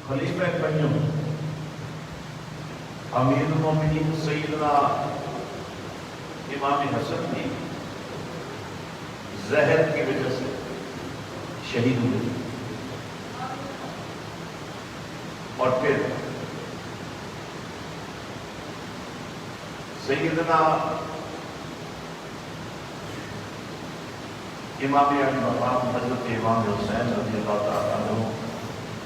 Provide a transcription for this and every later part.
خلیفہ پنجم امیر المومنین سیدنا امام حسن کی زہر کی وجہ سے شہید ہوئے، اور پھر سیدنا امام علی مقام حضرت امام حسین رضی اللہ تعالیٰ عنہ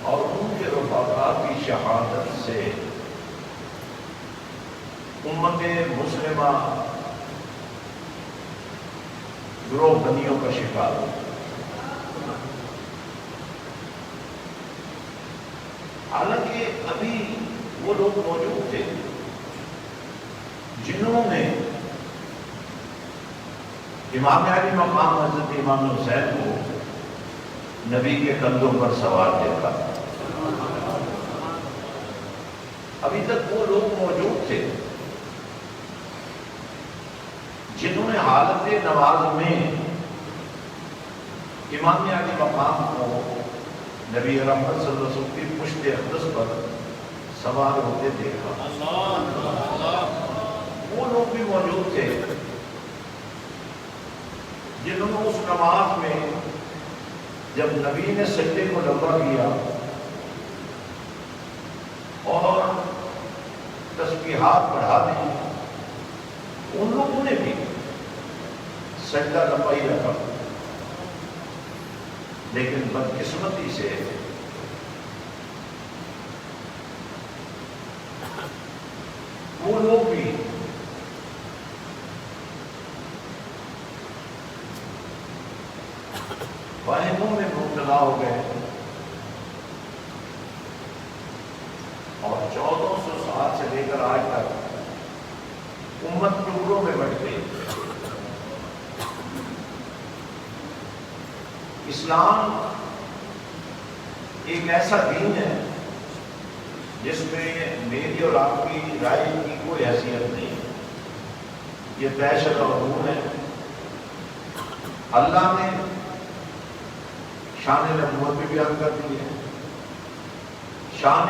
اور ان کے رفقا کی شہادت سے امت مسلمہ گروہ بندیوں کا شکار ہو۔ حالانکہ ابھی وہ لوگ موجود تھے جنہوں نے امام علی مقام حضرت امام حسین کو نبی کے کندھوں پر سوار دیکھا، ابھی تک وہ لوگ موجود تھے جنہوں نے حالت نماز میں امام علی مقام کو نبی رحمت صلی اللہ علیہ وسلم کی پشت اقدس پر سوار ہوتے دیکھا۔ وہ لوگ بھی موجود تھے جنہوں نے اس نماز میں جب نبی نے سجدے کو لمبا کیا اور تسبیحات بڑھا دی، ان لوگوں نے بھی سجدہ لمبا ہی رکھا، لیکن بدقسمتی سے وہ لوگ بھی وہموں میں مبتلا ہو گئے اور 1400 سال سے لے کر آج تک امت ٹکڑوں میں بٹ گئی۔ اسلام ایک ایسا دین ہے جس میں میری اور آپ کی رائے کی کوئی حیثیت نہیں، یہ طے شدہ امور ہے۔ اللہ نے شان نبوت بھی بیان کر دی ہے، شان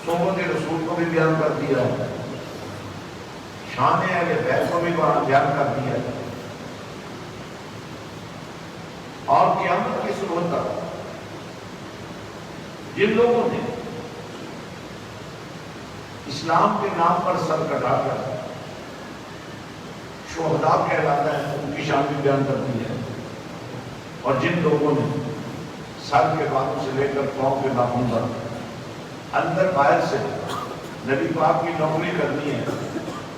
صحبت رسول کو بھی بیان کر دیا ہے، شان اہل بیت کو بھی بیان کر دیا ہے، اور قیامت کی صورت تک جن لوگوں نے اسلام کے نام پر سر کٹا کر شہداء کہلاتا ہے ان کی شان بھی بیان کر دی ہے، اور جن لوگوں نے سر کے بالوں سے لے کر پاؤں کے ناخن تک اندر باہر سے نبی پاک کی نوکری کرنی ہے،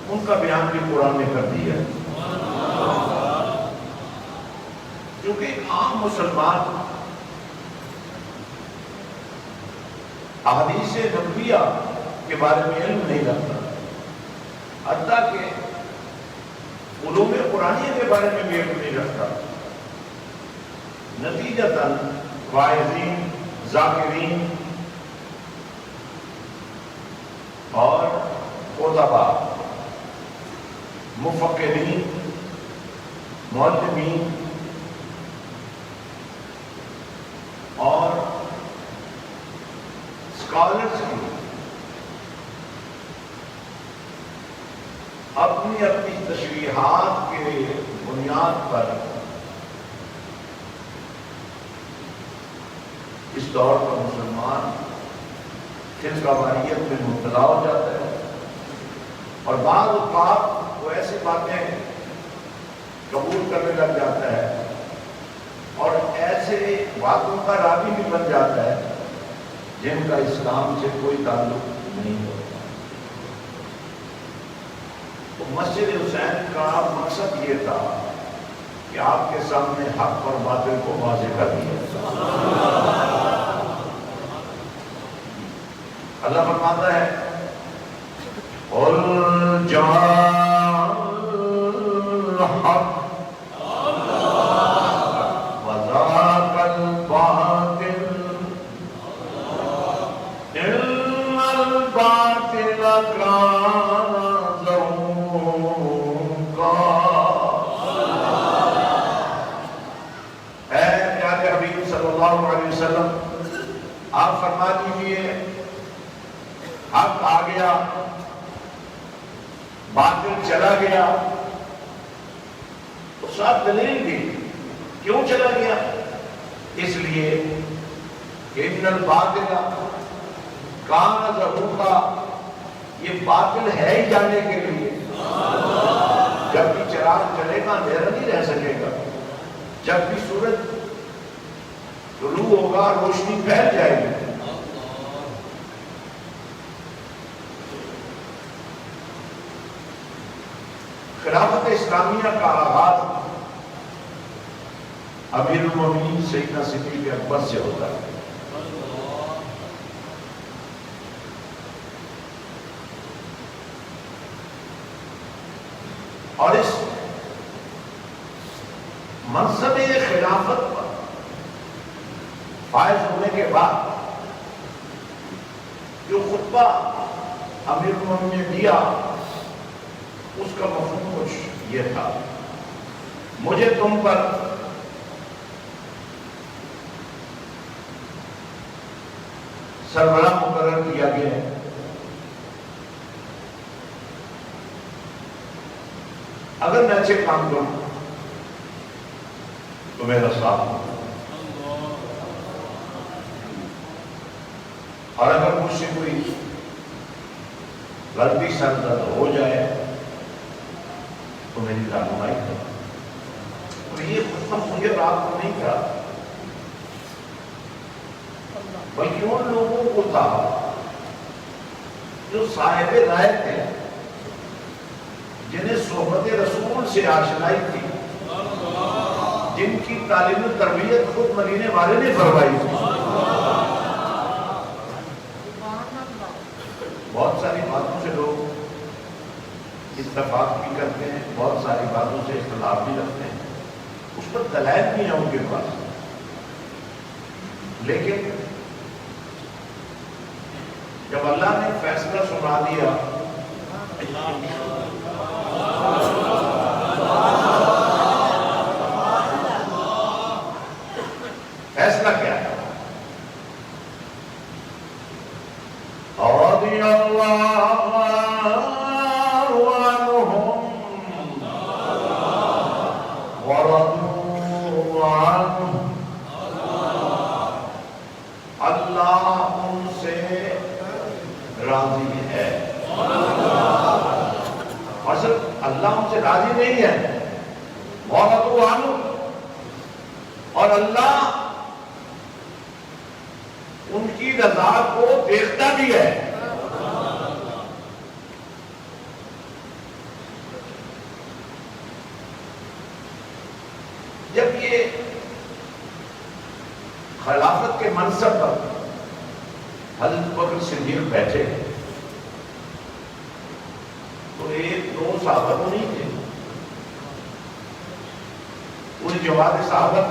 ان کا بیان بھی قرآن نے کر دیا ہے۔ کیونکہ ایک عام مسلمان احادیث نبویہ کے بارے میں علم نہیں رکھتا، حتیٰ کہ علوم قرآنیہ کے بارے میں بھی علم نہیں رکھتا، نتیجتاً واعظین، ذاکرین اور خطباء، مفکرین، معلمین اور اسکالرس کی اپنی اپنی تشریحات کے بنیاد پر اس دور کا مسلمان فرقہ واریت میں مبتلا ہو جاتا ہے، اور بعض اوقات وہ ایسی باتیں قبول کرنے لگ جاتا ہے اور ایسے باتوں کا راوی بھی بن جاتا ہے جن کا اسلام سے کوئی تعلق نہیں ہوتا۔ تو مسجد حسین کا مقصد یہ تھا کہ آپ کے سامنے حق اور باطل کو واضح کر دیا۔ اللہ فرماتا ہے قُلْ جَاءَ الْحَقُّ وَزَهَقَ الْبَاطِلُ إِنَّ الْبَاطِلَ كَانَ زَهُوقًا۔ اے پیارے حبیب صلی اللہ علیہ وسلم، آپ فرما دیجیے حق آ گیا، باطل چلا گیا، تو ساتھ دلیل بھی کیوں چلا گیا؟ اس لیے کہ ان الباطل کان زہوقا، یہ باطل ہے ہی جانے کے لیے، جب بھی چراغ جلے گا اندھیرا نہیں رہ سکے گا، جب بھی سورج طلوع ہوگا روشنی پھیل جائے گی۔ خلافت اسلامیہ کا آغاز امیر المومنین سیدنا صدیق اکبر سے ہوتا ہے۔ اور اس منصب خلافت پر فائز ہونے کے بعد جو خطبہ امیر المومنین نے دیا، اس کا مفہوم کچھ یہ تھا: مجھے تم پر سربراہ مقرر کیا گیا ہے، اگر میں اچھے کام کروں تو میرا ساتھ ہو، اور اگر مجھ سے کوئی غلطی سرزد ہو جائے تو میری رہنمائی کرو۔ اور یہ خطبہ مجھے رات کو نہیں تھا، بلکہ ان لوگوں کو تھا جو صاحب رائے تھے، جنہیں صحبت رسول سے آشنائی تھی، جن کی تعلیم و تربیت خود مدینے والے نے فرمائی تھی۔ بہت ساری باتوں سے لوگ اتفاق بھی کرتے ہیں، بہت ساری باتوں سے اختلاف بھی رکھتے ہیں، اس پر دلائل نہیں ہے ان کے پاس، لیکن جب اللہ نے فیصلہ سنا دیا، فیصلہ کیا ہے؟ رضی اللہ عنہم ورضوا عنہ، اللہ ان سے راضی ہے۔ اور صرف اللہ ان سے راضی نہیں ہے، ورضوا عنہ، اور اللہ ان کی رضا کو دیکھتا بھی ہے۔ جب یہ خلافت کے منصب پر حضرت بکر صدیق بیٹھے تو ایک دو صحابہ تو نہیں تھے، پوری جماعت صحابہ،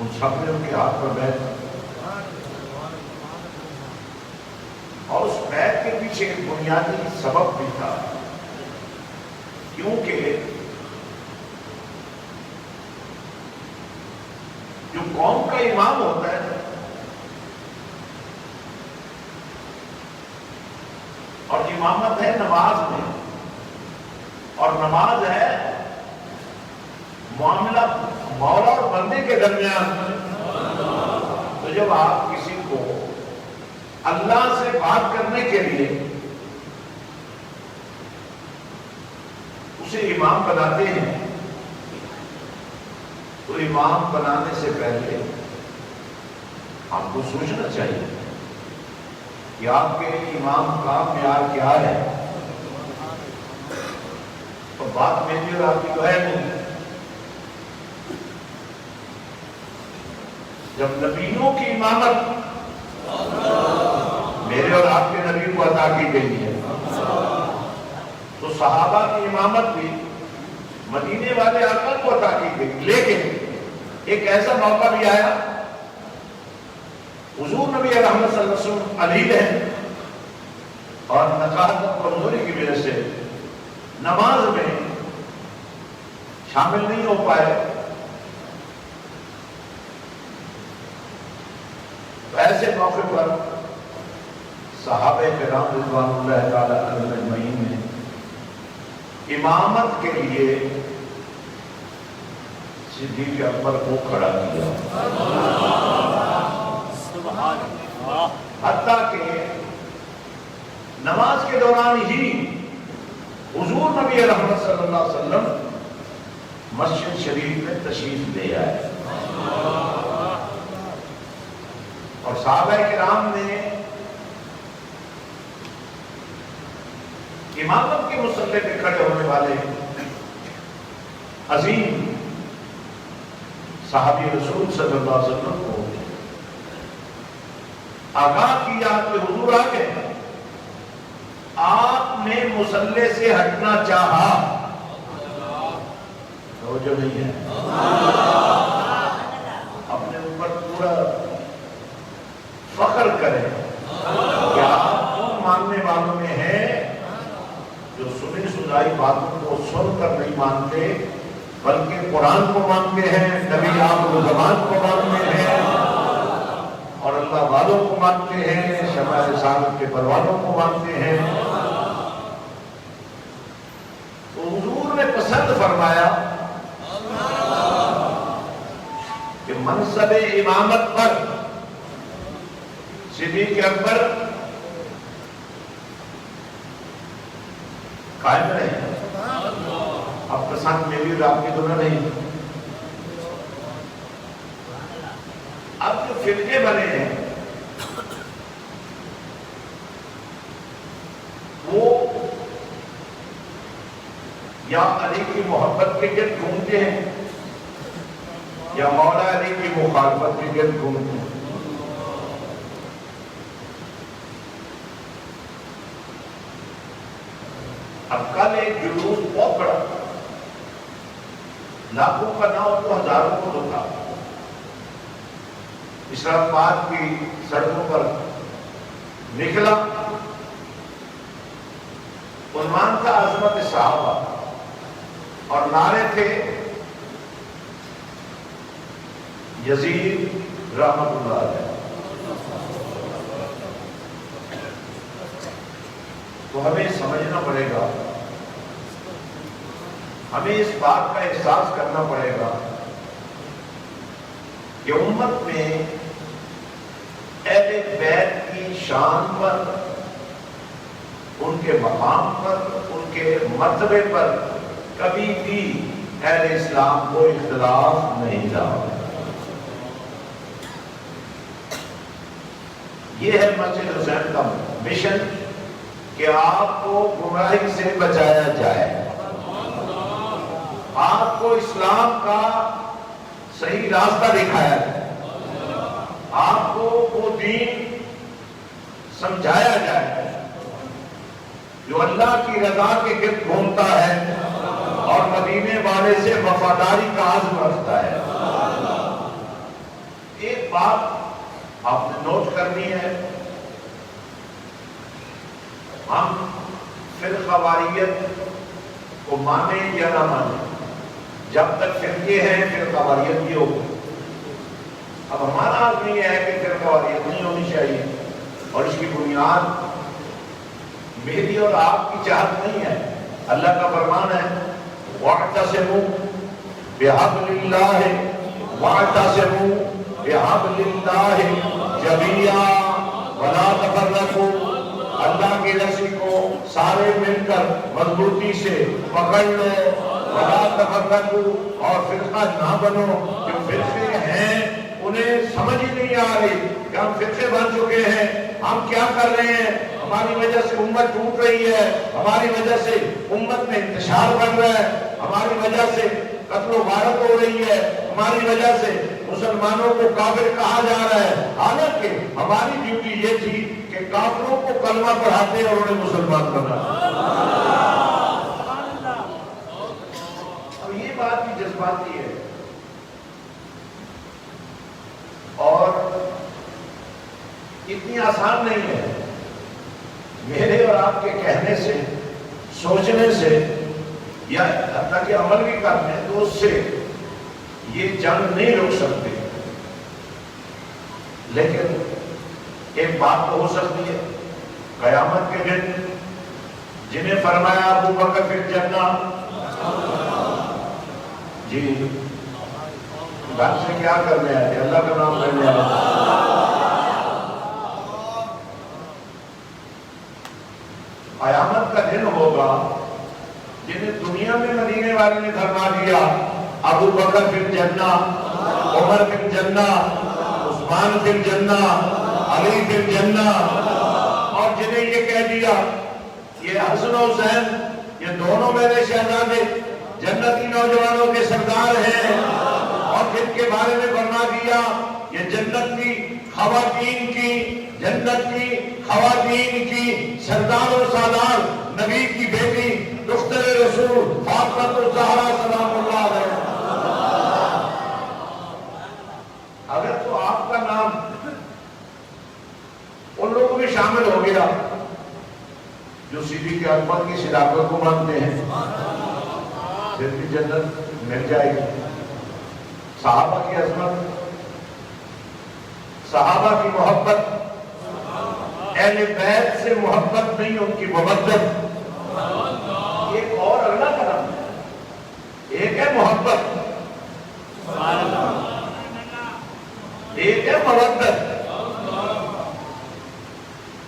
ان سب نے ان کے ہاتھ پر بیٹھ، اور اس بیعت کے پیچھے ایک بنیادی سبب بھی تھا، کیونکہ جو قوم کا امام ہوتا ہے اور امامت ہے نماز میں، اور نماز ہے معاملہ مولا اور بندے کے درمیان، تو جب آپ کسی کو اللہ سے بات کرنے کے لیے اسے امام بناتے ہیں، تو امام بنانے سے پہلے آپ کو سوچنا چاہیے کہ آپ کے امام کا معیار کیا ہے۔ تو بات میری اور آپ کی تو ہے نہیں، جب نبیوں کی امامت میرے اور آپ کے نبی کو عطا کی گئی ہے، تو صحابہ کی امامت بھی مدینے والے آقا کو عطا کی گئی، لیکن ایک ایسا موقع بھی آیا، حضور نبی رحمت صلی اللہ علیہ وسلم علیل ہیں، اور نقاہت کمزوری کی وجہ سے نماز میں شامل نہیں ہو پائے، تو ایسے موقع پر صحابہ کرام رضوان اللہ تعالی علیہم اجمعین نے امامت کے لیے صدیق اکبر کو کھڑا کیا، حتیٰ کہ نماز کے دوران ہی حضور نبی رحمت صلی اللہ علیہ وسلم مسجد شریف میں تشریف لے آئے اور صحابہ کرام نے امامت کے مصلی پہ کھڑے ہونے والے عظیم صحابی رسول صلی اللہ علیہ وسلم کو آگاہ کیا کہ حضور آ گئے، آپ نے مصلی سے ہٹنا چاہا، توجہ نہیں ہے، اپنے اوپر پورا فخر کریں کہ آپ ان ماننے والوں میں ہیں جو سنی سنائی باتوں کو سن کر نہیں مانتے بلکہ قرآن کو مانتے ہیں، نبی آخر الزمان کو مانتے ہیں اور اللہ والوں کو مانتے ہیں، شمع رسالت کے پروانوں کو مانتے ہیں۔ تو حضور نے پسند فرمایا کہ منصب امامت پر صدیق اکبر قائم رہے۔ اب پسند میری اور آپ کی تو نہیں، اب جو فرقے بنے ہیں وہ یا علی کی محبت کے گرد گھومتے ہیں یا مولا علی کی مخالفت کے گرد گھومتے ہیں۔ اب کل ایک جلوس بہت بڑا، لاکھوں کا نہ ہو تو ہزاروں کو ہوتا، اسلام آباد کی سڑکوں پر نکلا، عنوان تھا عظمت صحابہ اور نعرے تھے یزید رحمت اللہ علیہ۔ تو ہمیں سمجھنا پڑے گا، ہمیں اس بات کا احساس کرنا پڑے گا کہ امت میں اہل بیت کی شان پر، ان کے مقام پر، ان کے مرتبے پر کبھی بھی اہل اسلام کو اختلاف نہیں رہا۔ یہ ہے مسجد حسین کا مشن کہ آپ کو گمراہی سے بچایا جائے، آپ کو اسلام کا صحیح راستہ دکھایا جائے، آپ کو وہ دین سمجھایا جائے جو اللہ کی رضا کے گرد گھومتا ہے اور مدینے والے سے وفاداری کا عزم رکھتا ہے۔ ایک بات آپ نے نوٹ کرنی ہے، ہم فرقہ واریت کو مانیں یا نہ مانیں، جب تک فرقے ہیں فرقہ واریت بھی ہوگی۔ اب ہمارا عزم یہ ہے کہ فرقہ واریت نہیں ہونی چاہیے، اور اس کی بنیاد میری اور آپ کی چاہت نہیں ہے، اللہ کا فرمان ہے وَاعْتَصِمُوا بِحَبْلِ اللَّهِ وَاعْتَصِمُوا بِحَبْلِ اللَّهِ جَمِيعًا وَلَا تَفَرَّقُوا، اللہ کی رسی کو سارے مل کر مضبوطی سے پکڑ لو، وَلَا تَفَرَّقُوا، اور فرقہ نہ بنو۔ جو فرقے ہیں انہیں سمجھ ہی نہیں آ رہی کہ ہم فرقے بن چکے ہیں، ہم کیا کر رہے ہیں، ہماری وجہ سے امت ٹوٹ رہی ہے، ہماری وجہ سے امت میں انتشار بڑھ رہا ہے، ہماری وجہ سے قتل و غارت ہو رہی ہے، ہماری وجہ سے مسلمانوں کو کافر کہا جا رہا ہے، حالانکہ ہماری ڈیوٹی یہ تھی کہ کافروں کو کلمہ پڑھاتے اور انہیں مسلمان بناتے۔ اب یہ بات بھی جذباتی ہے اور اتنی آسان نہیں ہے۔ میرے اور آپ کے کہنے سے، سوچنے سے یا حتیٰ کہ عمل بھی کرنے تو اس سے یہ جنگ نہیں روک سکتے، لیکن ایک بات تو ہو سکتی ہے قیامت کے دن جنہیں فرمایا ابو بکر فی الجنہ، جی گھر سے کیا کرنے آئے؟ اللہ کا نام لینے آئے۔ قیامت کا دن ہوگا جنہیں دنیا میں مدینے والے نے فرما دیا ابو بکر فی الجنہ، عمر فی الجنہ، عثمان فی الجنہ، علی فی الجنہ، اور جنہیں یہ کہہ دیا یہ حسن و حسین یہ دونوں میرے شہزادے جنتی نوجوانوں کے سردار ہیں، اور جن کے بارے میں فرما دیا یہ جنت کی خواتین کی سردار و سالار نبی کی بیٹی دختر رسول فاطمہ الزہرا سلام اللہ علیہ۔ اگر تو آپ کا نام ان لوگوں میں شامل ہو گیا جو صدیق اکبر کی صداقت کو مانتے ہیں، پھر بھی جنت مل جائے گی۔ صحابہ کی عظمت، صحابہ کی محبت، اہل بیت سے محبت نہیں ان کی مودت۔ ایک اور اگلا قدم ہے، ایک ہے محبت، ایک ہے مودت۔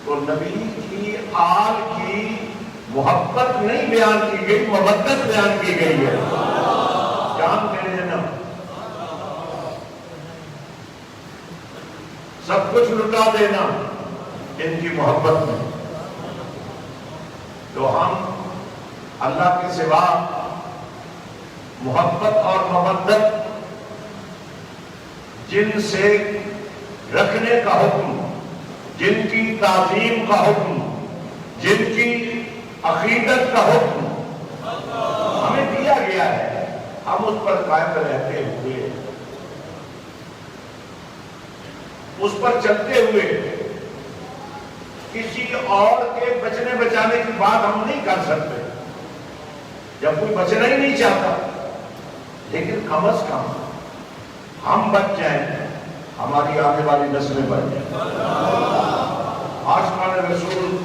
تو نبی کی آل کی محبت نہیں بیان کی گئی، مودت بیان کی گئی ہے۔ جان دے دینا، سب کچھ لٹا دینا ان کی محبت میں۔ تو ہم اللہ کے سوا محبت اور مودت جن سے رکھنے کا حکم، جن کی تعظیم کا حکم، جن کی عقیدت کا حکم ہمیں دیا گیا ہے، ہم اس پر قائم رہتے ہوئے، اس پر چلتے ہوئے کسی اور کے بچنے بچانے کی بات ہم نہیں کر سکتے جب کوئی بچنا ہی نہیں چاہتا، لیکن کم از کم ہم بچ جائیں، ہماری آنے والی نسلیں بچ جائیں، عاشقان رسول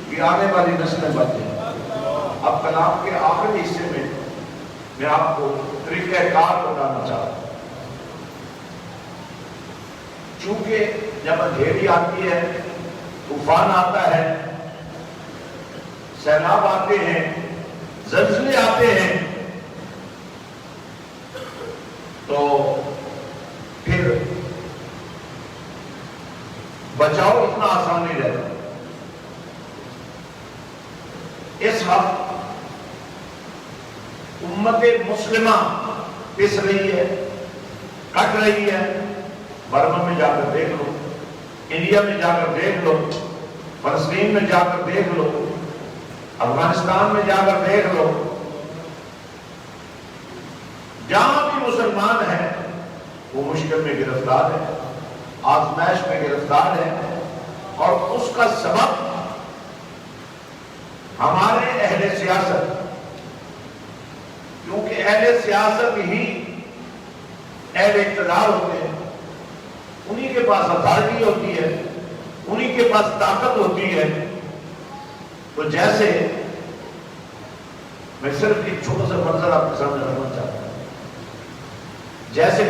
کی آنے والی نسلیں بچ جائیں۔ اب کلام کے آخری حصے میں آپ کو طریقہ کار بتانا چاہتا ہوں۔ چونکہ جب اندھیری آتی ہے، طوفان آتا ہے، سیلاب آتے ہیں، زلزلے آتے ہیں، تو پھر بچاؤ اتنا آسان نہیں رہتا۔ اس وقت امت مسلمہ پس رہی ہے، کٹ رہی ہے۔ برما میں جا کر دیکھ لو، انڈیا میں جا کر دیکھ لو، فلسطین میں جا کر دیکھ لو، افغانستان میں جا کر دیکھ لو، جہاں بھی مسلمان ہیں وہ مشکل میں گرفتار ہے، آزمائش میں گرفتار ہے، اور اس کا سبب ہمارے اہل سیاست، کیونکہ اہل سیاست ہی اہل اقتدار ہوتے ہیں، انہی کے پاس اتھارٹی ہوتی ہے، انہی کے پاس طاقت ہوتی ہے۔ تو جیسے میں صرف ایک چھوٹا سا منظر آپ کے سامنے رکھنا چاہتا ہوں، جیسے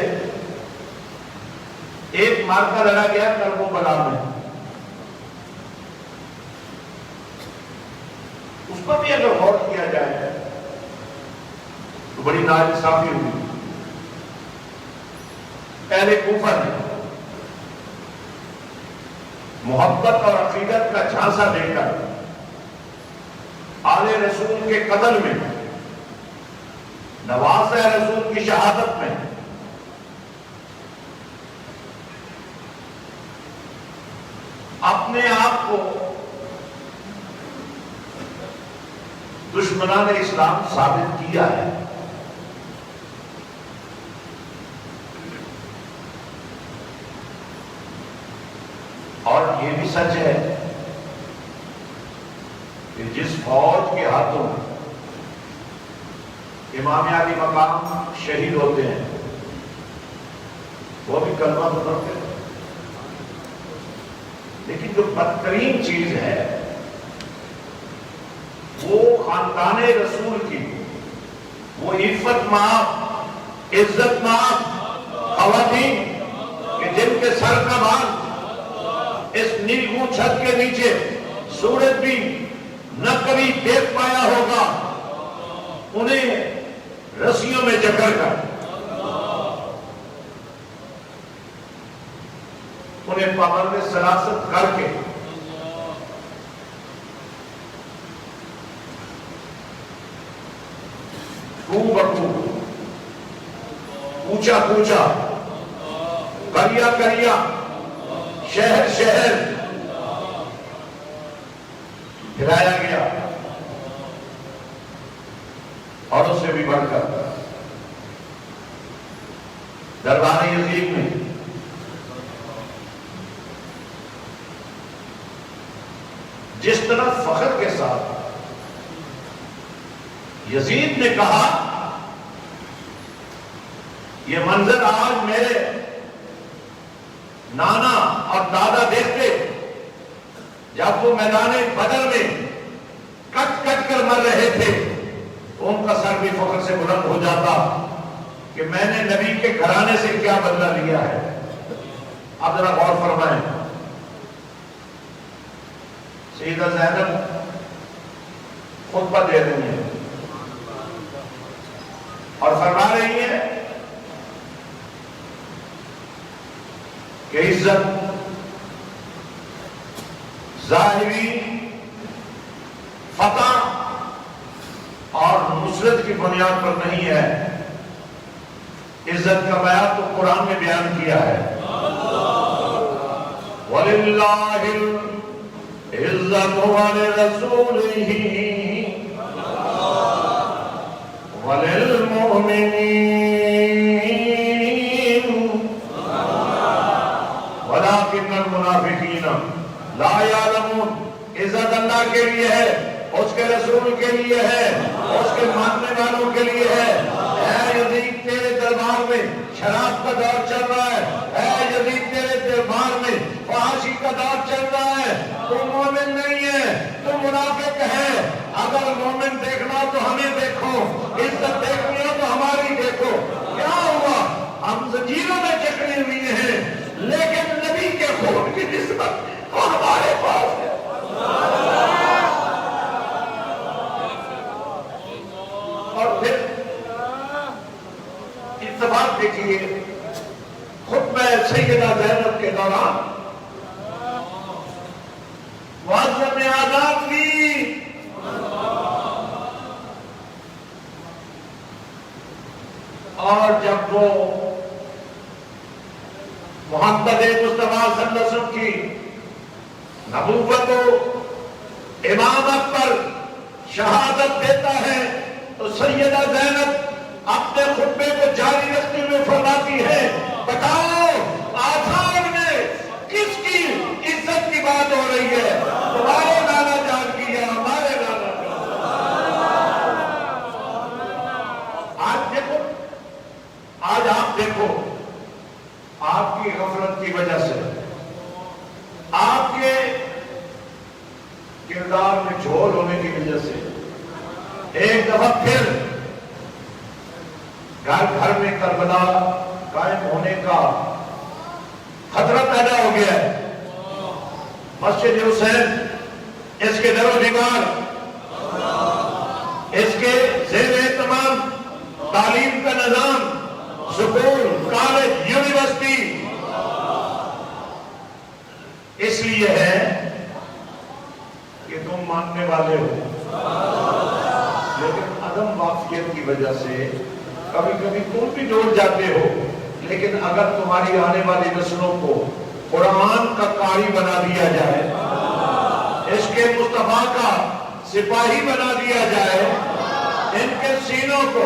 ایک مارکا لگا گیا کربلا میں، اس پر بھی اگر غور کیا جائے تو بڑی ناانصافی ہوئی۔ اہل کوفہ نے محبت اور عقیدت کا جھانسا دے کر آل رسول کے قتل میں، نواسہ رسول کی شہادت میں اپنے آپ کو دشمنان اسلام ثابت کیا ہے۔ اور یہ بھی سچ ہے کہ جس فوج کے ہاتھوں امام علی مقام شہید ہوتے ہیں وہ بھی کلمہ تو پڑھتے ہیں، لیکن جو بدترین چیز ہے وہ خاندان رسول کی وہ عفت مآب عزت مآب خواتین کہ جن کے سر کا بال اس نیلگوں چھت کے نیچے سورج بھی نہ کبھی دیکھ پایا ہوگا، انہیں رسیوں میں جکڑ کر انہیں پابند سلاست کر کے کو بکو اونچا پوچھا کریا کریا شہر شہر پھرایا گیا، اور اس سے بھی بڑھ کر دربار یزید میں جس طرح فخر کے ساتھ یزید نے کہا یہ منظر آج میرے نانا اور دادا دیکھتے جب وہ میدان بدر میں کٹ کٹ کر مر رہے تھے، ان کا سر بھی فخر سے بلند ہو جاتا کہ میں نے نبی کے گھرانے سے کیا بدلہ لیا ہے۔ اب ذرا غور فرمائیں، سیدہ زینب خطبہ دے رہی ہیں اور فرما رہی ہیں کہ عزت ظاہری فتح اور نصرت کی بنیاد پر نہیں ہے، عزت کا بیان تو قرآن میں بیان کیا ہے، وَلِلَّهِ الْعِزَّةُ وَلِرَسُولِهِ وَلِلْمُؤْمِنِينَ وَلَكِنَّ الْمُنَافِقِينَ لا يعلمون۔ عزت اللہ کے لیے ہے، اس کے رسول کے لیے ہے، اس کے ماننے والوں کے لیے ہے۔ اے یزید تیرے دربار میں شراب کا دور چل رہا ہے، اے یزید تیرے دربار میں فحاشی کا دور چل رہا ہے، تو مومن نہیں ہے، تو منافق ہے۔ اگر مومن دیکھنا تو ہمیں دیکھو، عزت دیکھنی ہو تو ہماری دیکھو۔ کیا ہوا؟ ہم زنجیروں میں جکڑے ہوئے ہیں، لیکن نبی کے خون کی نسبت وہ ہمارے پاس ہے۔ اور پھر اتفاق دیکھیے، خطبہ سیدہ زینب کے دوران معظم آزاد کی اور جب وہ محمد مصطفیٰ صلی اللہ علیہ وسلم کی نبوت و امامت پر شہادت دیتا ہے تو سیدہ زینب اپنے خطبے کو جاری رکھتے ہوئے فرماتی ہے، بتاؤ آثار میں کس کی عزت کی بات ہو رہی ہے، تمہارے نانا جان کی یا ہمارے نانا جان؟ آج دیکھو، آج آپ دیکھو، آپ کی غفلت کی وجہ سے، آپ کے کردار میں جھول ہونے کی وجہ سے ایک دفعہ پھر گھر گھر میں کربلا قائم ہونے کا خطرہ پیدا ہو گیا ہے۔ مسجد حسین، اس کے در و دیوار، اس کے زیر اہتمام تعلیم کا نظام، سکول، کالج، یونیورسٹی اس لیے ہے کہ تم ماننے والے ہو، لیکن عدم واقفیت کی وجہ سے کبھی کبھی تم بھی جوڑ جاتے ہو۔ لیکن اگر تمہاری آنے والی نسلوں کو قرآن کا قاری بنا دیا جائے، عشق مصطفیٰ کا سپاہی بنا دیا جائے، ان کے سینوں کو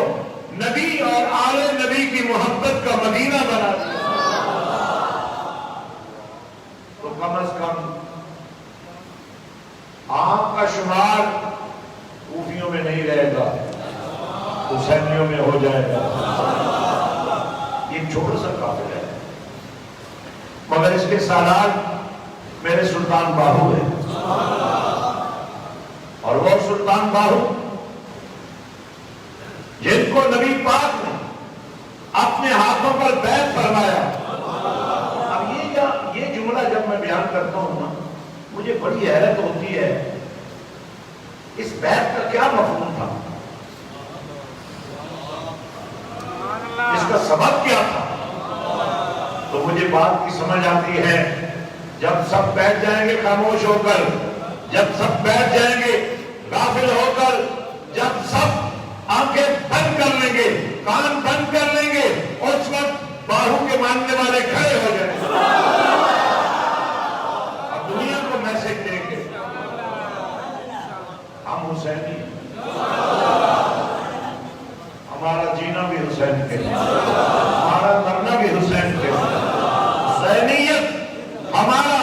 نبی اور آل نبی کی محبت کا مدینہ بنا دیا تو کم از کم آپ کا شمار کوفیوں میں نہیں رہے گا، حسینیوں میں ہو جائے گا۔ یہ چھوٹا سا قافلہ ہے، مگر اس کے سالات میرے سلطان باہو ہے، اور وہ سلطان باہو جن کو نبی پاک نے اپنے ہاتھوں پر بیعت فرمایا. اب یہ جملہ جب میں بیان کرتا ہوں نا، مجھے بڑی حیرت ہوتی ہے، اس بیعت کا کیا مفہوم تھا، اس کا سبب کیا تھا؟ تو مجھے بات کی سمجھ آتی ہے، جب سب بیٹھ جائیں گے خاموش ہو کر، جب سب بیٹھ جائیں گے غافل ہو کر، جب سب آنکھیں بند کر لیں گے، کان بند کر لیں گے، اس وقت باہو کے ماننے والے کھڑے ہو جائیں گے اور دنیا کو میسج دیں گے، ہم حسینی ہیں، ہمارا جینا بھی حسین کے لیے، ہمارا مرنا بھی حسین کے لیے. حسینیت ہمارا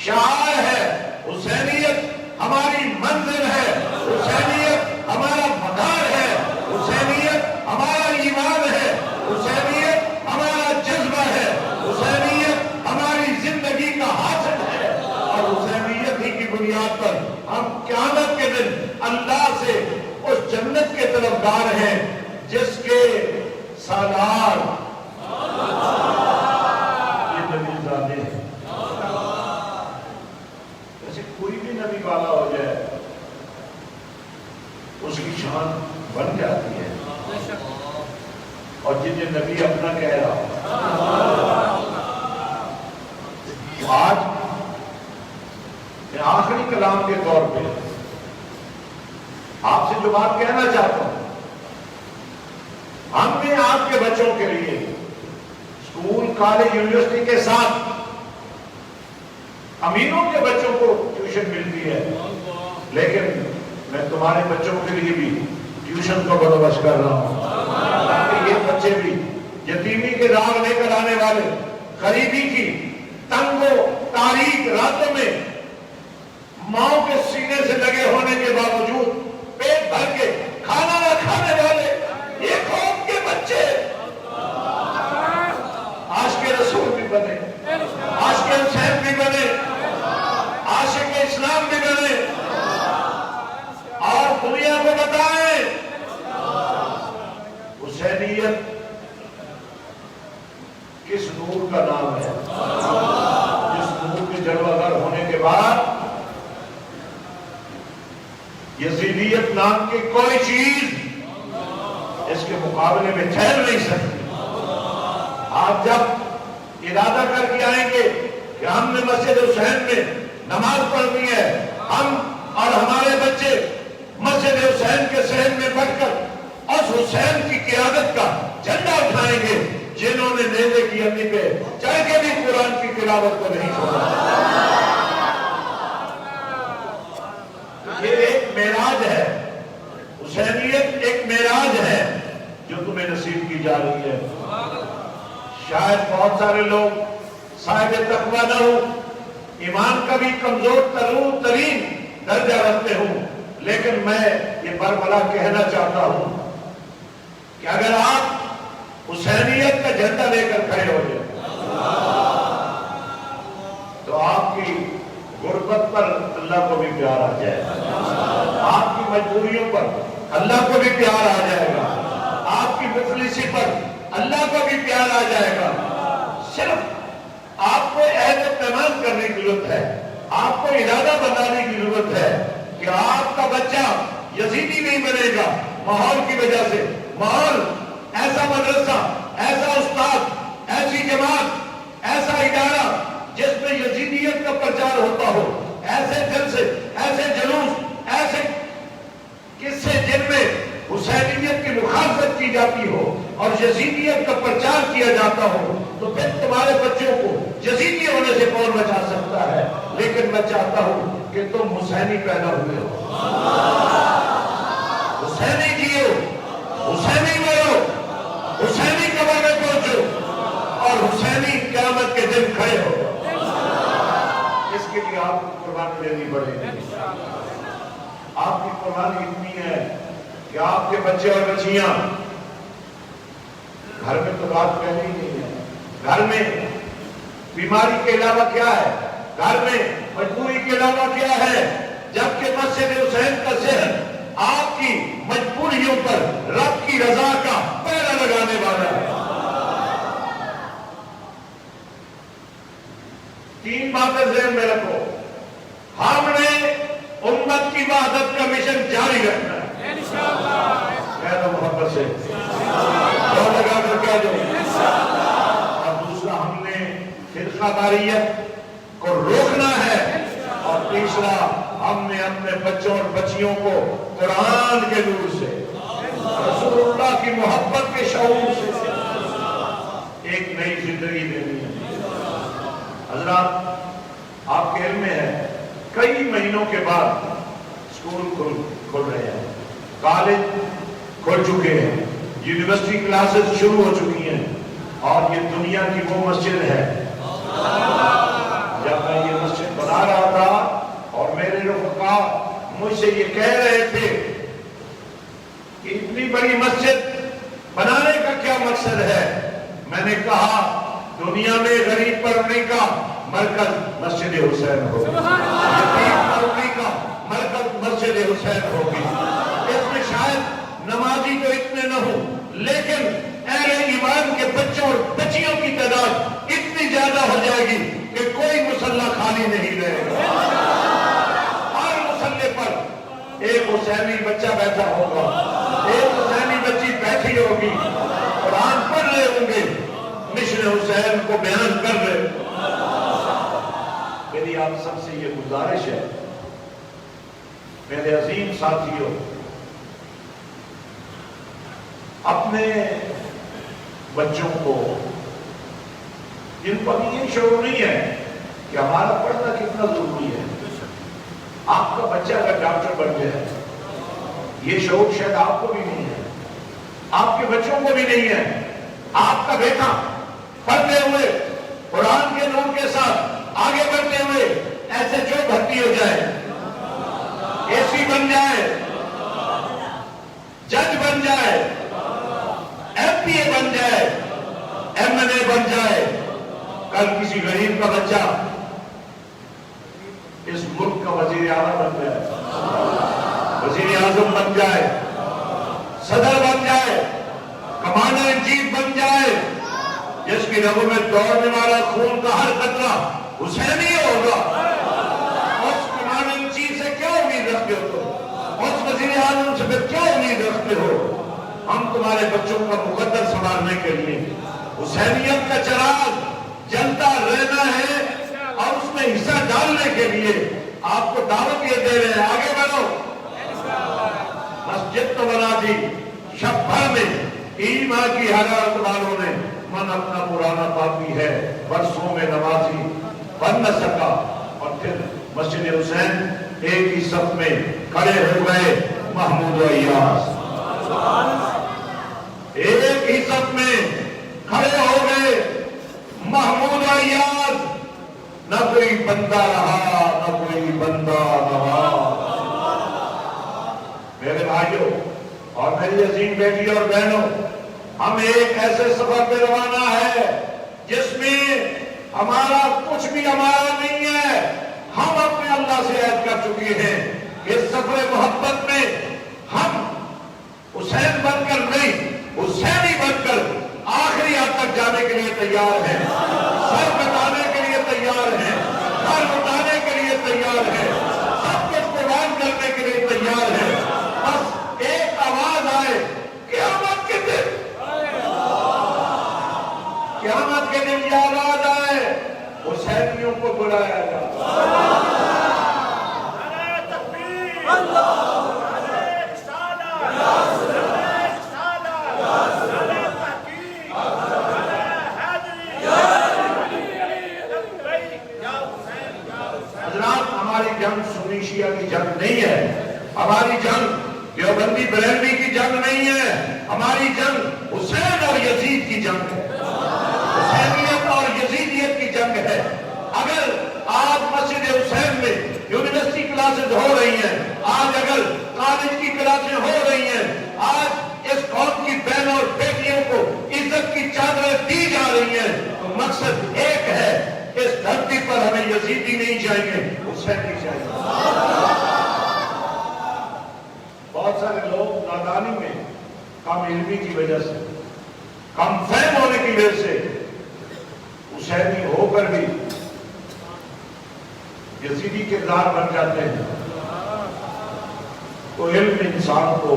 شعار ہے، حسینیت ہماری منزل ہے، حسینیت ہمارا مدار ہے، حسینیت ہمارا ایمان ہے، حسینیت ہمارا جذبہ ہے، حسینیت ہماری زندگی کا حاصل ہے. اور حسینیت ہی کی بنیاد پر ہم قیامت کے دن اللہ سے اس جنت کے طلبگار ہیں جس کے سالار یہ نبی زادے ہیں. جیسے کوئی بھی نبی والا ہو جائے اس کی شان بن جاتی ہے، اور جنہیں نبی اپنا کہہ رہا. آج میں آخری کلام کے طور پہ آپ سے جو بات کہنا چاہتا ہوں، ہم نے آپ کے بچوں کے لیے اسکول، کالج، یونیورسٹی کے ساتھ امینوں کے بچوں کو ٹیوشن ملتی ہے، لیکن میں تمہارے بچوں کے لیے بھی ٹیوشن کو بندوبست کر رہا ہوں تاکہ یہ بچے بھی یتیمی کے داغ لے کر آنے والے، غریبی کی تنگ و تاریک راتوں میں ماؤں کے سینے سے لگے ہونے کے باوجود پیٹ بھر کے کھانا نہ کھانے والے یہ قوم کے بچے عاشق رسول بھی بنے، عاشق حسین بھی بنے، عاشق اسلام بھی بنے، اور دنیا کو بتائیں حسینیت کس نور کا نام ہے، جس نور کے جلوہ گر ہونے کے بعد یزیدیت نام کی کوئی چیز اس کے مقابلے میں ٹھہر نہیں سکتی. آپ جب ارادہ کر کے آئیں گے کہ ہم نے مسجد حسین میں نماز پڑھنی ہے، ہم اور ہمارے بچے مسجد حسین کے صحن میں بیٹھ کر اس حسین کی قیادت کا جھنڈا اٹھائیں گے جنہوں نے نیزے کی امی پہ چڑھ کے بھی قرآن کی تلاوت کو نہیں چھوڑا. یہ ایک معراج ہے، حسینیت ایک معراج ہے جو تمہیں نصیب کی جا رہی ہے. شاید بہت سارے لوگ صاحب تقویٰ نہ ہو، ایمان کا بھی کمزور ترین درجہ رکھتے ہوں، لیکن میں یہ بربلا کہنا چاہتا ہوں کہ اگر آپ حسینیت کا جھنڈا لے کر کھڑے ہو جائیں تو آپ کی غربت پر اللہ کو بھی پیار آ جائے گا، آپ کی مجبوریوں پر اللہ کو بھی پیار آ جائے گا، آپ کی مفلسی پر اللہ کو بھی پیار آ جائے گا. صرف آپ کو عہد پیمان کرنے کی ضرورت ہے، آپ کو ارادہ بنانے کی ضرورت ہے کہ آپ کا بچہ یزیدی نہیں بنے گا ماحول کی وجہ سے. ماحول ایسا مدرسہ، ایسا استاد، ایسی جماعت، ایسا ادارہ جس میں یزیدیت کا پرچار ہوتا ہو، ایسے جلسے، ایسے جلوس، ایسے قصے جن میں حسینیت کی مخالفت کی جاتی ہو اور یزیدیت کا پرچار کیا جاتا ہو، تو پھر تمہارے بچوں کو یزیدی ہونے سے کون بچا سکتا ہے؟ لیکن میں چاہتا ہوں کہ تم حسینی پیدا ہوئے ہو، حسینی جیو، حسینی مرو، حسینی قبر میں پہنچو اور حسینی قیامت کے دن کھڑے ہو. اس کے لیے آپ کو قربانی دینی پڑے گی. آپ کی قربانی اتنی ہے کہ آپ کے بچے اور بچیاں، گھر میں تو بات پہلے ہی نہیں ہے، گھر میں بیماری کے علاوہ کیا ہے؟ گھر میں مجبوری کے علاوہ کیا ہے؟ جبکہ مسجد حسین کا ذہن آپ کی مجبوریوں پر رب کی رضا کا پہرا لگانے والا ہے۔ تین باتیں ذہن میں رکھو، ہم نے امت کی وحدت کا مشن جاری رکھنا ہے انشاءاللہ۔ کہہ دو محبت سے، اور لگا کر کہہ دو انشاءاللہ۔ اور دوسرا، ہم نے فرقہ واریت کو روکنا ہے، اور تیسرا، ہم نے اپنے بچوں اور بچیوں کو قرآن کے نور سے، رسول اللہ کی محبت کے شعور سے ایک نئی زندگی دینی ہے۔ حضرات، آپ کے علم میں ہے کئی مہینوں کے بعد اسکول کھل رہے ہیں، کالج کھل چکے ہیں، یونیورسٹی کلاسز شروع ہو چکی ہیں، اور یہ دنیا کی وہ مسجد ہے۔ جب میں یہ مسجد بنا رہا تھا اور میرے رفقا مجھ سے یہ کہہ رہے تھے کہ اتنی بڑی مسجد بنانے کا کیا مقصد ہے، میں نے کہا دنیا میں غریب پڑھنے کا مرکز مسجد حسین ہوگی، یتیم پرورش کا مرکز مسجد حسین ہوگی۔ اس میں شاید نمازی تو اتنے نہ ہوں، لیکن اہل ایمان کے بچوں اور بچیوں کی تعداد اتنی زیادہ ہو جائے گی کہ کوئی مصلی خالی نہیں رہے گا۔ ہر مصلی پر ایک حسینی بچہ بیٹھا ہوگا، ایک حسینی بچی بیٹھی ہوگی، قرآن پڑھ رہے ہوں گے، مشن حسین کو بیان کر رہے۔ میری آپ سب سے یہ گزارش ہے، میرے عظیم ساتھیوں، اپنے بچوں کو، جن کو ابھی یہ شعور نہیں ہے کہ ہمارا پڑھنا کتنا ضروری ہے، آپ کا بچہ اگر ڈاکٹر بن جائے، یہ شعور شاید آپ کو بھی نہیں ہے، آپ کے بچوں کو بھی نہیں ہے۔ آپ کا بیٹا پڑھتے ہوئے قرآن کے نور کے ساتھ آگے بڑھتے ہوئے ایسے جو بھرتی ہو جائے، اے سی بن جائے، جج بن جائے، ایم پی اے بن جائے، ایم این اے بن جائے، کل کسی غریب کا بچہ اس ملک کا وزیر اعلیٰ بن جائے، وزیر اعظم بن جائے، صدر بن جائے، کمانڈر ان چیف بن جائے، جس کی رگوں میں دوڑنے والا خون کا ہر قطرہ حسینی ہوگا، اس کمانڈر ان چیف سے کیا امید رکھتے ہو تم؟ اس وزیر اعظم سے پھر کیا امید رکھتے ہو؟ ہم تمہارے بچوں کا مقدر سنبھالنے کے لیے حسینیت کا چراغ جلتا رہنا ہے، اور اس میں حصہ ڈالنے کے لیے آپ کو دعوت یہ دے رہے ہیں، آگے بڑھو۔ مسجد تو بنا دی، شب بھر میں ایمان کی حرارت والوں نے من اپنا پرانا پاپی ہے، برسوں میں نمازی بن نہ سکا، اور پھر مسجد حسین ایک ہی صف میں کھڑے ہو گئے محمود و ایاز، ایک ہی صف میں کھڑے ہو گئے محمود و ایاز، نہ کوئی بندہ رہا نہ کوئی بندہ رہا۔ میرے بھائیوں اور میری عظیم بیٹی اور بہنوں، ہم ایک ایسے سفر پہ روانہ ہے جس میں ہمارا کچھ بھی ہمارا نہیں ہے، ہم اپنے اللہ سے عہد کر چکے ہیں، اس سفر محبت میں ہم حسین بن کر نہیں، حسینی بن کر آخری حد تک جانے کے لیے تیار ہیں، سر بتانے کے لیے تیار ہیں، سر بتانے کے لیے تیار ہیں، سب کچھ قربان کرنے کے لیے تیار ہیں، بس ایک آواز آئے، قیامت کے دن، قیامت کے دن یہ آواز آئے، حسینیوں کو بلایا جائے۔ حضرات، ہماری جنگ سنی شیعہ کی جنگ نہیں ہے، ہماری جنگ دیوبندی بریلوی کی جنگ نہیں ہے، ہماری جنگ حسین اور یزید کی جنگ ہے، حسینیت اور یزیدیت کی جنگ ہے۔ اگر آج مسجد حسین میں یونیورسٹی کلاسز ہو رہی ہیں، آج اگر کالج کی کلاسیں ہو رہی ہیں، آج اس قوم کی بہنوں اور بیٹیوں کو عزت کی چادریں دی جا رہی ہیں، تو مقصد ایک ہے، اس دھرتی پر ہمیں یزیدی نہیں علمی کی وجہ سے، کم فہم ہونے کی وجہ سے حسینی ہو کر بھی یزیدی کردار بن جاتے ہیں۔ تو علم انسان کو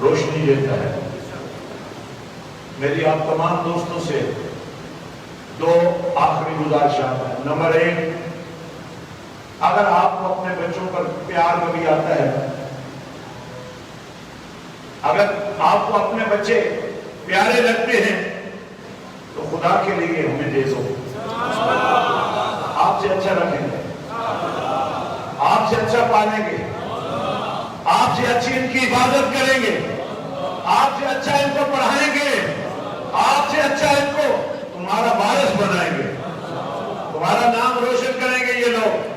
روشنی دیتا ہے۔ میری آپ تمام دوستوں سے دو آخری گزارشات ہیں۔ نمبر 1، اگر آپ کو اپنے بچوں پر پیار کبھی آتا ہے، اگر آپ کو اپنے بچے پیارے لگتے ہیں تو خدا کے لیے ہمیں دے دو، آپ سے اچھا رکھیں گے، آپ سے اچھا پالیں گے، آپ سے اچھی ان کی عبادت کریں گے، آپ سے اچھا ان کو پڑھائیں گے، آپ سے اچھا ان کو تمہارا وارث بنائیں گے، تمہارا نام روشن کریں گے۔ یہ لوگ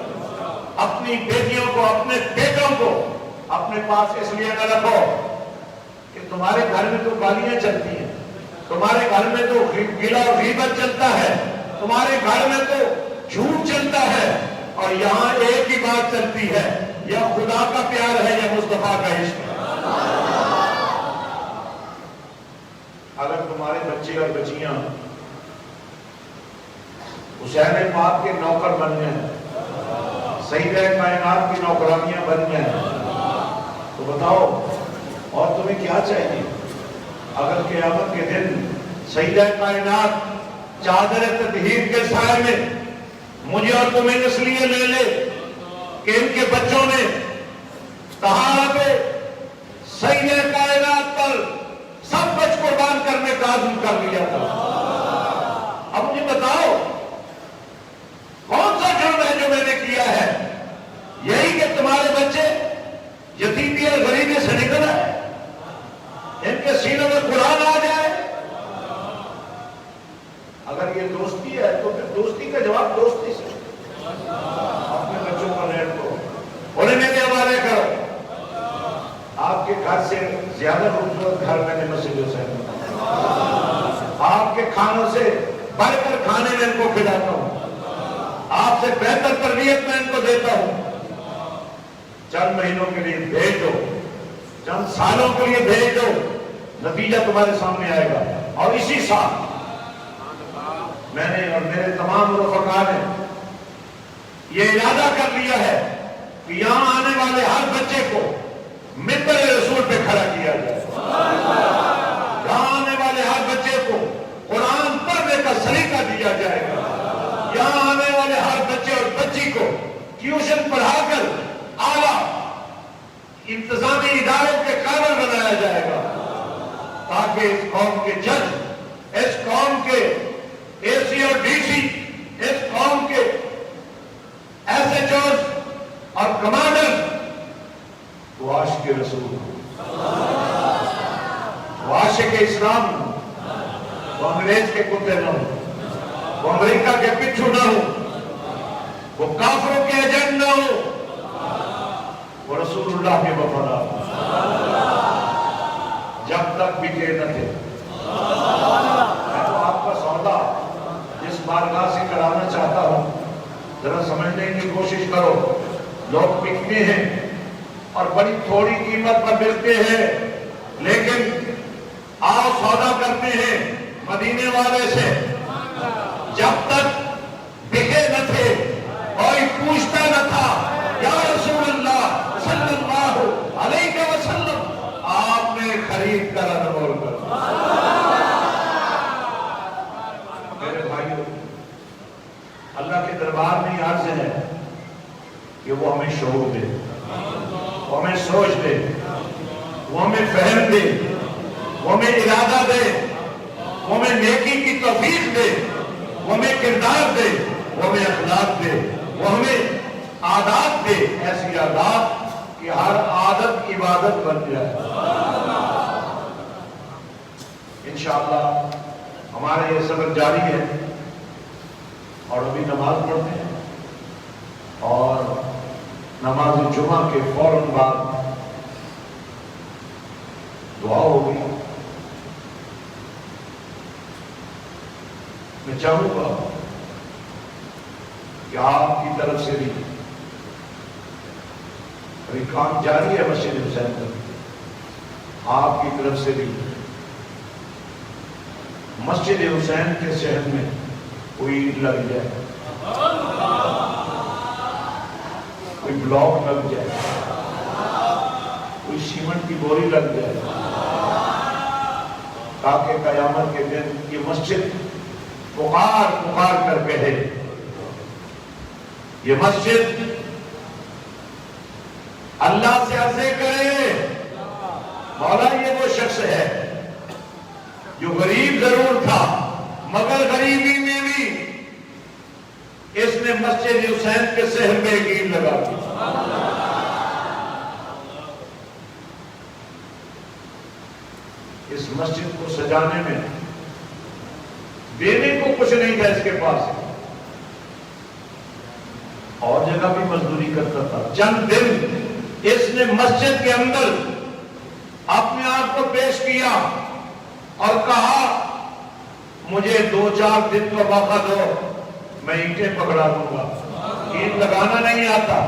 اپنی بیٹیوں کو، اپنے بیٹوں کو اپنے پاس اس لیے نہ رکھو کہ تمہارے گھر میں تو گالیاں چلتی ہیں، تمہارے گھر میں تو گلا اور غیبت چلتا ہے، تمہارے گھر میں تو جھوٹ چلتا ہے، اور یہاں ایک ہی بات چلتی ہے، یا خدا کا پیار ہے یا مصطفیٰ کا عشق ہے۔ اگر تمہارے بچے اور بچیاں حسین پاک کے نوکر بن جائیں، سیدہ کائنات کی نوکرانیاں بن جائیں، تو بتاؤ اور تمہیں کیا چاہیے؟ اگر قیامت کے دن سیدہ کائنات چادر تطہیر کے سائے میں مجھے اور تمہیں اس لیے لے لے کہ ان کے بچوں نے طہارت سیدہ کائنات پر سب کچھ قربان کرنے کا عزم کر لیا تھا، اب مجھے بتاؤ کون سا جرم ہے جو میں نے کیا ہے؟ یہی کہ تمہارے بچے یتیمی اور غریبی سے نکل آئے، ان کے سینوں میں قرآن آ جائے۔ اگر یہ دوستی ہے تو پھر دوستی کا جواب دوستی سے، اپنے بچوں کو ریٹ کو انہیں میرے حوالے کرو۔ آپ کے گھر سے زیادہ خوبصورت گھر میں نے مسجد حسین، آپ کے کھانوں سے بڑھ کر کھانے میں ان کو کھلاتا ہوں، آپ سے بہتر تربیت میں ان کو دیتا ہوں۔ چند مہینوں کے لیے بھیج دو، چند سالوں کے لیے بھیج دو، نتیجہ تمہارے سامنے آئے گا۔ اور اسی سال میں نے اور میرے تمام رفقا نے یہ ارادہ کر لیا ہے کہ یہاں آنے والے ہر بچے کو منبر رسول پہ کھڑا کیا جائے، یہاں آنے والے ہر بچے کو قرآن پڑھنے کا سلیقہ دیا جائے گا، یہاں آنے والے ہر بچے اور بچی کو ٹیوشن پڑھا کر اعلیٰ انتظامی اداروں کے قابل بنایا جائے گا، تاکہ اس قوم کے جج، اس قوم کے اے سی اور ڈی سی، اس قوم کے ایس ایچ اوز اور کمانڈر وہ عاشق رسول ہوں، وہ عاشق اسلام ہوں، وہ انگریز کے کتے نہ ہوں، وہ امریکہ کے پچھو نہ ہوں، وہ کافروں کے ایجنٹ نہ ہوں، وہ رسول اللہ کے وفادار ہوں۔ جب تک بکے نہ تھے، میں تو آپ کا سودا جس بارگاہ سے کرانا چاہتا ہوں، ذرا سمجھنے کی کوشش کرو۔ لوگ بکتے ہیں اور بڑی تھوڑی قیمت پر ملتے ہیں، لیکن آؤ سودا کرتے ہیں مدینے والے سے۔ جب تک بکے نہ تھے کوئی پوچھتا نہ تھا یا رسول اللہ صلی اللہ علیہ وسلم، آپ نے خرید کر انمول کر۔ میرے بھائیوں، اللہ کے دربار میں عرض ہے کہ وہ ہمیں شعور دے، وہ ہمیں سوچ دے، وہ ہمیں فہم دے، وہ ہمیں ارادہ دے، وہ ہمیں نیکی کی توفیق دے، وہ ہمیں کردار دے، وہ ہمیں اخلاق دے، وہ ہمیں عادات دے، ایسی عادات کہ ہر عادت عبادت بن جائے۔ انشاءاللہ ہمارا یہ سفر جاری ہے، اور ابھی نماز پڑھتے ہیں، اور نماز جمعہ کے فوراً بعد دعا ہوگی۔ میں چاہوں گا کہ آپ کی طرف سے بھی ابھی کام جاری ہے مسجد حسین پر، آپ کی طرف سے بھی مسجد حسین کے شہر میں کوئی اینٹ لگ جائے، کوئی بلاک لگ جائے، کوئی سیمنٹ کی بوری لگ جائے، تاکہ قیامت کے دن یہ مسجد پکار پکار کر کہے، یہ مسجد اللہ سے عرضیں کرے مولا یہ وہ شخص ہے جو غریب ضرور تھا مگر غریبی میں بھی اس نے مسجد حسین کے شہر میں ایک اینٹ لگا دی۔ اس مسجد کو سجانے میں دینے کو کچھ نہیں تھا اس کے پاس، اور جگہ بھی مزدوری کرتا تھا۔ چند دن اس نے مسجد کے اندر اپنے آپ کو پیش کیا اور کہا مجھے 2-4 دن کا موقع دو، میں اینٹیں پکڑا دوں گا۔ اینٹ لگانا نہیں آتا،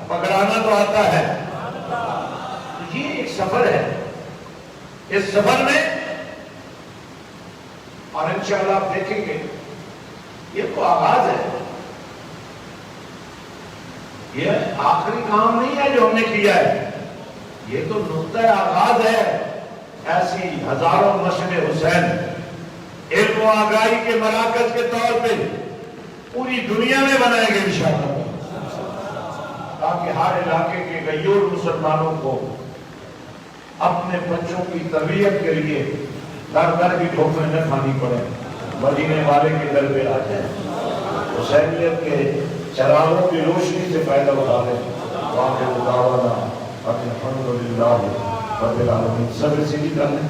پکڑانا تو آتا ہے۔ تو یہ ایک سفر ہے، اس سفر میں اور انشاءاللہ آپ دیکھیں گے یہ تو آغاز ہے، یہ آخری کام نہیں ہے جو ہم نے کیا ہے، یہ تو نقطہ آغاز ہے۔ ایسی ہزاروں مسجد حسین علم و آگاہی کے مراکز کے طور پہ پوری دنیا میں بنائے گئے انشاءاللہ، تاکہ ہر علاقے کے غیور مسلمانوں کو اپنے بچوں کی تربیت کے لیے در در کی ٹھوکریں نہ کھانی پڑے، مدینے والے کے در پہ آ جائیں، حسینیت کے چراغوں کی روشنی سے فائدہ اٹھا لیں۔ واقع دعوانا الحمدللہ رب العالمین۔ سب اسی کی کر لیں۔